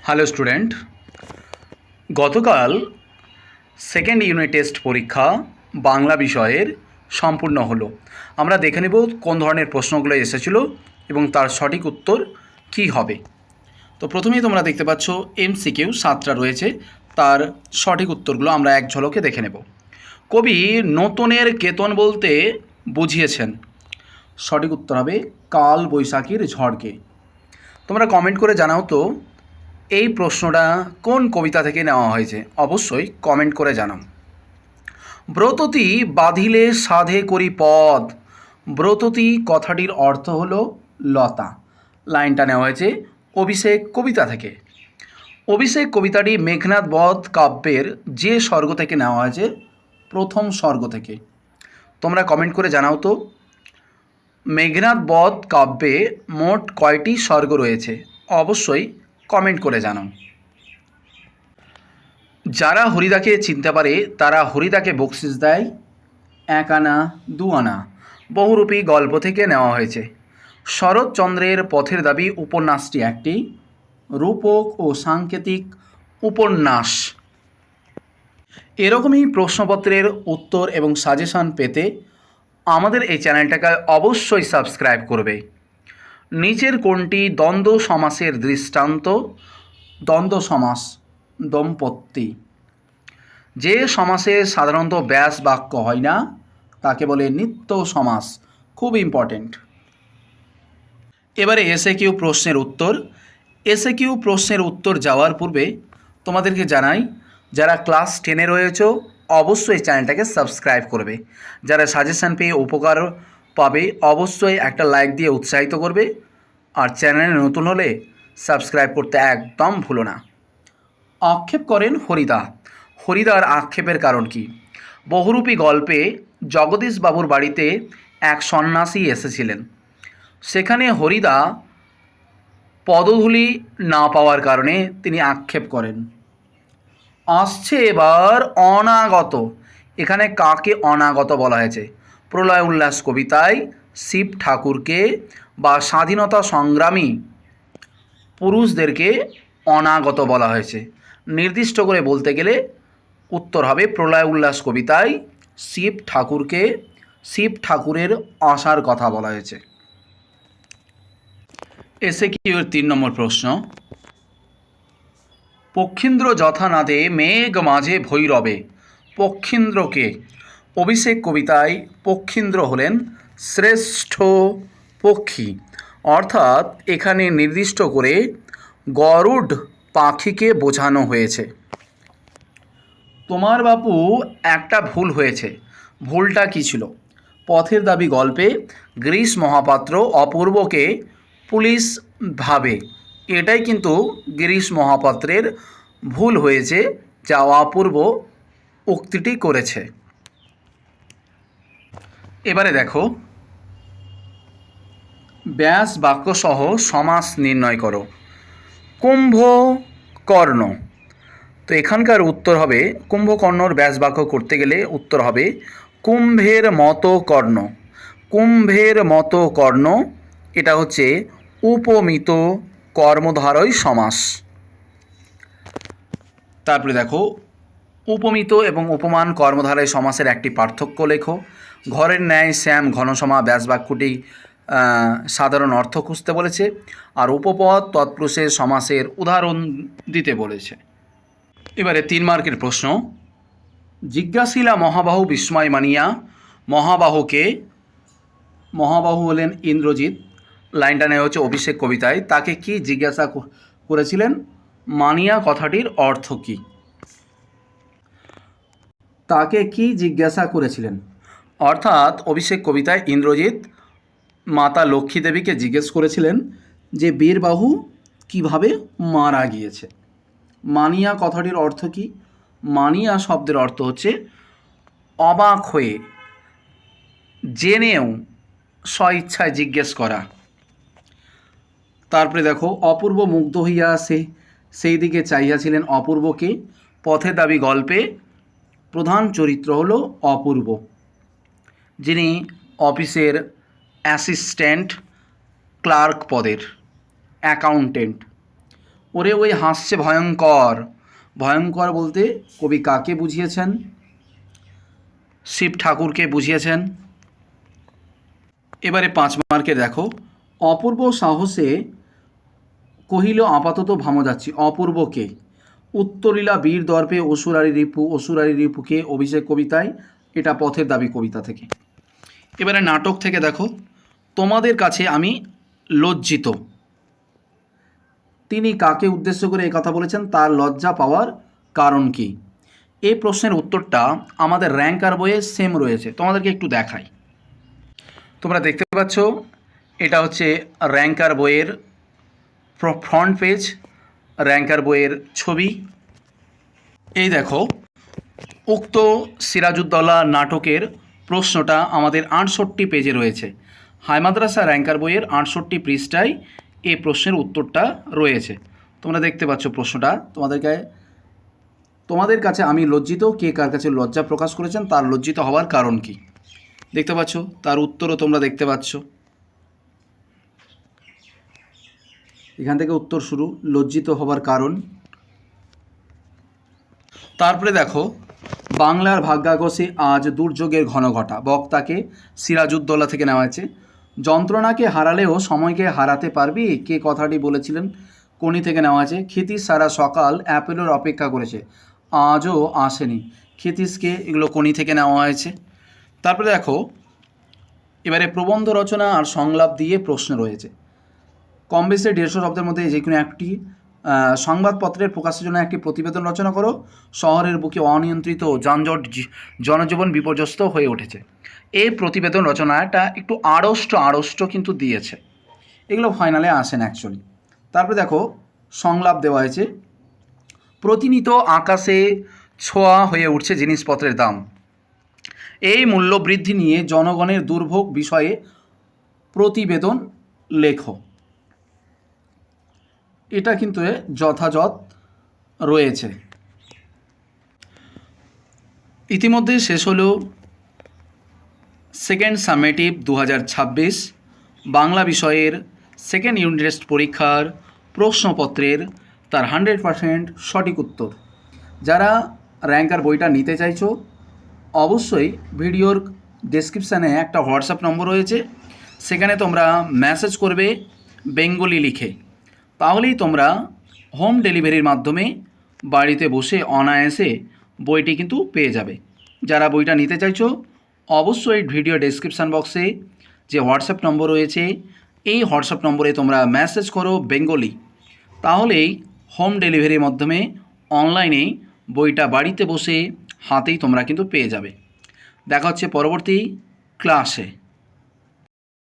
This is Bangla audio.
হ্যালো স্টুডেন্ট, গতকাল সেকেন্ড ইউনিট টেস্ট পরীক্ষা বাংলা বিষয়ের সম্পূর্ণ হলো। আমরা দেখে নেব কোন ধরনের প্রশ্নগুলো এসেছিল এবং তার সঠিক উত্তর কি হবে। তো প্রথমেই তোমরা দেখতে পাচ্ছ MCQ 7টা রয়েছে, তার সঠিক উত্তরগুলো আমরা এক ঝলকে দেখে নেব। কবি নতুনের কেতন বলতে বুঝিয়েছেন। সঠিক উত্তর হবে কাল বৈশাখীর ঝড়কে। তোমরা কমেন্ট করে জানাও তো এই প্রশ্নটা কোন কবিতা থেকে নেওয়া হয়েছে, অবশ্যই কমেন্ট করে জানাও। ব্রততী বাঁধিলে সাধে করি পদ। ব্রততী কথাটির অর্থ হলো লতা। লাইনটা নেওয়া হয়েছে অভিষেক কবিতা থেকে। অভিষেক কবিতাটি মেঘনাদ বধ কাব্যের যে স্বর্গ থেকে নেওয়া হয়েছে, প্রথম স্বর্গ থেকে। তোমরা কমেন্ট করে জানাও তো মেঘনাদ বধ কাব্যে মোট কয়টি স্বর্গ রয়েছে, অবশ্যই কমেন্ট করে জানাও। যারা হরিদাকে চিনতে পারে তারা হরিদাকে বকশিস দেয় 1 আনা 2 আনা বহুরূপী গল্প থেকে নেওয়া হয়েছে। শরৎচন্দ্রের পথের দাবি উপন্যাসটি একটি রূপক ও সাংকেতিক উপন্যাস। এরকমই প্রশ্নপত্রের উত্তর এবং সাজেশন পেতে আমাদের এই চ্যানেলটাকে অবশ্যই সাবস্ক্রাইব করবে। নিচের কোনটি দ্বন্দ্ব সমাসের দৃষ্টান্ত? দ্বন্দ্ব সমাস দম্পতি। যে সমাসে সাধারণত ব্যাস বাক্য হয় না তাকে বলে নিত্য সমাস। খুব ইম্পর্টেন্ট। এবারে এসএকিউ প্রশ্নের উত্তর। এসএকিউ প্রশ্নের উত্তর যাওয়ার পূর্বে তোমাদেরকে জানাই, যারা ক্লাস 10-এ রয়েছ অবশ্যই চ্যানেলটাকে সাবস্ক্রাইব করবে। যারা সাজেশান পেয়ে উপকার পাবে অবশ্যই একটা লাইক দিয়ে উৎসাহিত করবে। আর চ্যানেলে নতুন হলে সাবস্ক্রাইব করতে একদম ভুলো না। আক্ষেপ করেন হরিদা। হরিদার আক্ষেপের কারণ কি? বহুরূপী গল্পে জগদীশবাবুর বাড়িতে এক সন্ন্যাসী এসেছিলেন। সেখানে হরিদা পদধূলি না পাওয়ার কারণে তিনি আক্ষেপ করেন। আসছে এবার অনাগত। এখানে কাকে অনাগত বলা হয়েছে? প্রলয় উল্লাস কবিতায় শিব ঠাকুরকে বা স্বাধীনতা সংগ্রামী পুরুষদেরকে অনাগত বলা হয়েছে। নির্দিষ্ট করে বলতে গেলে উত্তর হবে প্রলয় উল্লাস কবিতায় শিব ঠাকুরকে, শিব ঠাকুরের আসার কথা বলা হয়েছে। এসএকিউ 3 নম্বর প্রশ্ন। পক্ষীন্দ্র যথানাদে মেঘ মাঝে ভৈরবে। পক্ষীন্দ্রকে? অভিষেক কবিতায় পক্ষীন্দ্র হলেন শ্রেষ্ঠ পক্ষী, অর্থাৎ এখানে নির্দিষ্ট করে গরুড পাখিকে বোঝানো হয়েছে। তোমার বাপু একটা ভুল হয়েছে। ভুলটা কী ছিল? পথের দাবি গল্পে গিরিশ মহাপাত্র অপূর্বকে পুলিশ ভাবে। এটাই কিন্তু গিরিশ মহাপাত্রের ভুল হয়েছে, যা অপূর্ব উক্তিটি করেছে। এবারে দেখো, ব্যাস বাক্যসহ সমাস নির্ণয় করো। কুম্ভকর্ণ। তো এখানকার উত্তর হবে কুম্ভকর্ণর ব্যাস বাক্য করতে গেলে উত্তর হবে কুম্ভের মতো কর্ণ। কুম্ভের মতো কর্ণ, এটা হচ্ছে উপমিত কর্মধারয় সমাস। তারপরে দেখো, উপমিত এবং উপমান কর্মধারয় সমাসের একটি পার্থক্য লেখো। ঘরের ন্যায় শ্যাম ঘনসমা ব্যাস বাক্যটি সাধারণ অর্থ খুঁজতে বলেছে, আর উপপদ তৎপুরুষের সমাসের উদাহরণ দিতে বলেছে। এবারে 3 মার্কের প্রশ্ন। জিজ্ঞাসিলা মহাবাহু বিস্ময় মানিয়া। মহাবাহুকে? মহাবাহু হলেন ইন্দ্রজিৎ। লাইনটা নেওয়া হচ্ছে অভিষেক কবিতায়। তাকে কি জিজ্ঞাসা করেছিলেন? মানিয়া কথাটির অর্থ কী? তাকে কি জিজ্ঞাসা করেছিলেন? অর্থাৎ অভিষেক কবিতায় ইন্দ্রজিৎ মাতা লক্ষ্মী দেবীকে জিজ্ঞেস করেছিলেন যে বীরবাহু কিভাবে মারা গিয়েছে। মানিয়া কথাটির অর্থ কী? মানিয়া শব্দের অর্থ হচ্ছে অবাক হয়ে, জেনেও স্বইচ্ছায় জিজ্ঞেস করা। তারপরে দেখো, অপূর্ব মুগ্ধ হইয়া সেই দিকে চাইয়াছিলেন অপূর্বকে। পথের দাবি গল্পে প্রধান চরিত্র হলো অপূর্ব, যিনি অফিসের অ্যাসিস্ট্যান্ট ক্লার্ক পদের, অ্যাকাউন্টেন্ট। ওরে ওই হাসছে ভয়ঙ্কর। ভয়ঙ্কর বলতে কবি কাকে বুঝিয়েছেন? শিব ঠাকুরকে বুঝিয়েছেন। এবারে 5 মার্কে দেখো, অপূর্ব সাহসে কহিল আপাতত ভামো যাচ্ছি। অপূর্বকে উত্তরীলা বীর দর্পে অসুরারি রিপুকে অভিষেক কবিতায়, এটা পথের দাবি কবিতা থেকে। এবারে নাটক থেকে দেখো, তোমাদের কাছে আমি লজ্জিত। তিনি কাকে উদ্দেশ্য করে এই কথা বলেছেন? তার লজ্জা পাওয়ার কারণ কি? এই প্রশ্নের উত্তরটা আমাদের র্যাঙ্কার বইয়ে সেম রয়েছে, তোমাদেরকে একটু দেখাই। তোমরা দেখতে পাচ্ছ এটা হচ্ছে র্যাঙ্কার বইয়ের ফ্রন্ট পেজ, র্যাঙ্কার বইয়ের ছবি। এই দেখো, উক্ত সিরাজউদ্দৌলা নাটকের প্রশ্নটা আমাদের 68 পেজে রয়েছে। হাই মাদ্রাসা র্যাঙ্কার বইয়ের 68 পৃষ্ঠায় এই প্রশ্নের উত্তরটা রয়েছে। তোমরা দেখতে পাচ্ছ প্রশ্নটা। তোমাদের কাছে আমি লজ্জিত, কে কার কাছে লজ্জা প্রকাশ করেছেন, তার লজ্জিত হওয়ার কারণ কি? দেখতে পাচ্ছ, তার উত্তরও তোমরা দেখতে পাচ্ছ। এখান থেকে উত্তর শুরু, লজ্জিত হবার কারণ। তারপরে দেখো, বাংলার ভাগ্যাগসে আজ দুর্যোগের ঘন ঘটা। বক্তাকে সিরাজউদ্দৌলা থেকে নেওয়া হয়েছে। যন্ত্রণাকে হারালেও সময়কে হারাতে পারবি, কে কথাটি বলেছিলেন? কোনি থেকে নেওয়া আছে। ক্ষিতিশ সারা সকাল অ্যাপেলের অপেক্ষা করেছে, আজও আসেনি। ক্ষিতিশকে, এগুলো কোনি থেকে নেওয়া হয়েছে। তারপরে দেখো, এবারে প্রবন্ধ রচনা আর সংলাপ দিয়ে প্রশ্ন রয়েছে। কম বেশি 150 শব্দের মধ্যে যে কোনো একটি সংবাদপত্রের প্রকাশের জন্য একটি প্রতিবেদন রচনা করো। শহরের বুকে অনিয়ন্ত্রিত যানজট, জনজীবন বিপর্যস্ত হয়ে উঠেছে। এই প্রতিবেদন রচনাটা একটু আড়ষ্ট কিন্তু দিয়েছে, এগুলো ফাইনালে আসেন অ্যাকচুয়ালি। তারপরে দেখো, সংলাপ দেওয়া হয়েছে। প্রতিনিয়ত আকাশে ছোঁয়া হয়ে উঠছে জিনিসপত্রের দাম। এই মূল্য বৃদ্ধি নিয়ে জনগণের দুর্ভোগ বিষয়ে প্রতিবেদন লেখো। এটা কিন্তু যথাযথ রয়েছে। ইতিমধ্যে শেষ হলো সেকেন্ড সামেটিভ 2026 বাংলা বিষয়ের সেকেন্ড ইউনিট টেস্ট পরীক্ষার প্রশ্নপত্রের তার 100% সঠিক উত্তর। যারা র্যাঙ্কার বইটা নিতে চাইছো, অবশ্যই ভিডিওর ডেসক্রিপশানে একটা হোয়াটসঅ্যাপ নম্বর রয়েছে, সেখানে তোমরা মেসেজ করবে বেঙ্গলি লিখে। তাহলেই তোমরা হোম ডেলিভারির মাধ্যমে বাড়িতে বসে অনায়াসে বইটি কিন্তু পেয়ে যাবে। যারা বইটা নিতে চাইছো, অবশ্যই ভিডিও ডেসক্রিপশান বক্সে যে হোয়াটসঅ্যাপ নম্বর রয়েছে, এই হোয়াটসঅ্যাপ নম্বরে তোমরা মেসেজ করো বেঙ্গলি, তাহলেই হোম ডেলিভারির মাধ্যমে অনলাইনে বইটা বাড়িতে বসে হাতেই তোমরা কিন্তু পেয়ে যাবে। দেখা হচ্ছে পরবর্তী ক্লাসে।